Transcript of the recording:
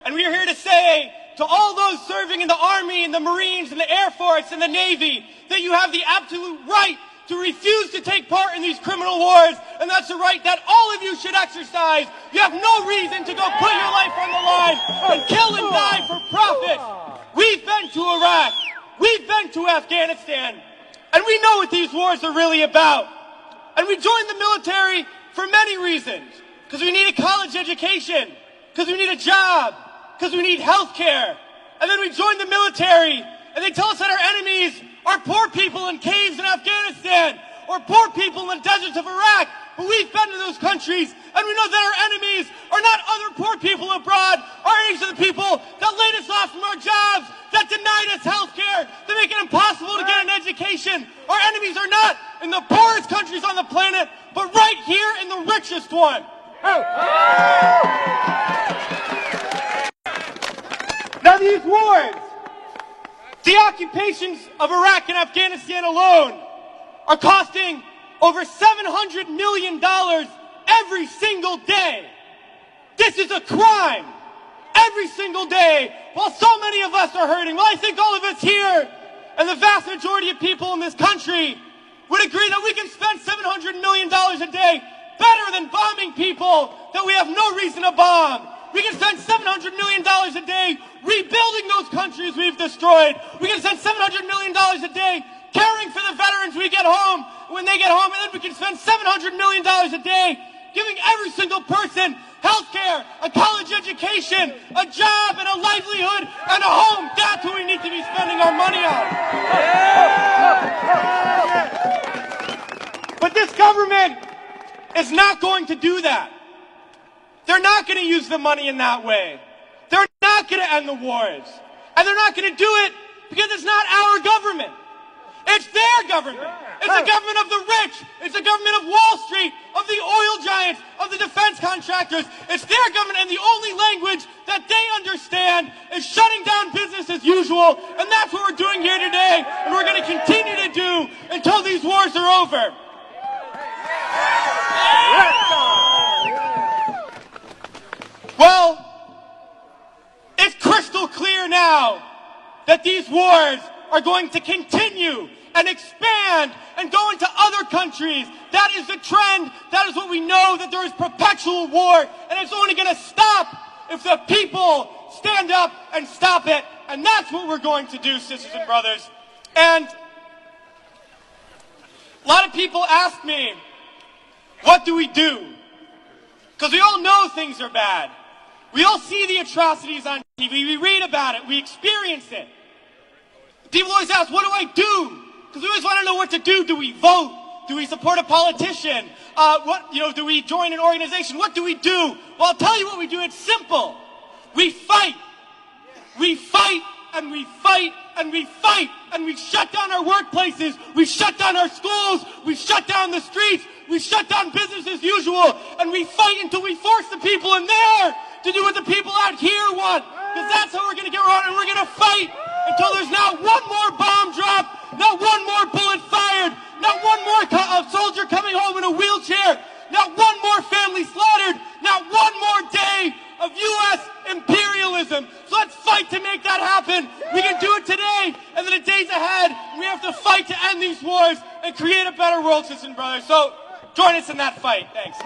And we are here to say to all those serving in the Army and the Marines and the Air Force and the Navy that you have the absolute right to refuse to take part in these criminal wars, and that's a right that all of you should exercise. You have no reason to go put your life on the line and kill and die for profit. We've been to Iraq, we've been to Afghanistan, and we know what these wars are really about. And we joined the military for many reasons. Because we need a college education, because we need a job, because we need health care. And then we joined the military, and they tell us that our enemies are poor people in caves in Afghanistan, or poor people in the deserts of Iraq. But we've been to those countries, and we know that our enemies are not other poor people abroad. Our enemies are the people that laid us off from our jobs, that denied us health care, that make it impossible to get an education. Our enemies are not in the poorest countries on the planet, but right here in the richest one. Now these wars, the occupations of Iraq and Afghanistan alone are costing over $700 million every single day. This is a crime. Every single day, while so many of us are hurting. Well, I think all of us here and the vast majority of people in this country would agree that we can spend $700 million a day better than bombing people that we have no reason to bomb. We can spend $700 million a day rebuilding those countries we've destroyed. We can spend $700 million a day caring for the veterans we get home when they get home. And then we can spend $700 million a day giving every single person health care, a college education, a job, and a livelihood, and a home. That's what we need to be spending our money on. But this government is not going to do that. They're not going to use the money in that way. They're not going to end the wars. And they're not going to do it because it's not our government. It's their government. It's the government of the rich. It's the government of Wall Street, of the oil giants, of the defense contractors. It's their government, and the only language that they understand is shutting down business as usual. And that's what we're doing here today, and we're going to continue to do until these wars are over. Well, it's crystal clear now that these wars are going to continue and expand and go into other countries. That is the trend. That is what we know, that there is perpetual war, and it's only going to stop if the people stand up and stop it. And that's what we're going to do, sisters and brothers. And a lot of people ask me, what do we do? Because we all know things are bad. We all see the atrocities on TV. We read about it. We experience it. People always ask, what do I do? Because we always want to know what to do. Do we vote? Do we support a politician? Do we join an organization? What do we do? Well, I'll tell you what we do. It's simple. We fight. We fight and we fight and we fight. And we shut down our workplaces. We shut down our schools. We shut down the streets. We shut down business as usual. And we fight until we force the people in there to do what the people out here want. Because that's how we're going to get around. And we're going to fight until there's not one more bomb drop, not one more bullet fired, not one more soldier coming home in a wheelchair, not one more family slaughtered, not one more day of U.S. imperialism. So let's fight to make that happen. We can do it today and then the days ahead. We have to fight to end these wars and create a better world, sisters and brothers. So join us in that fight. Thanks.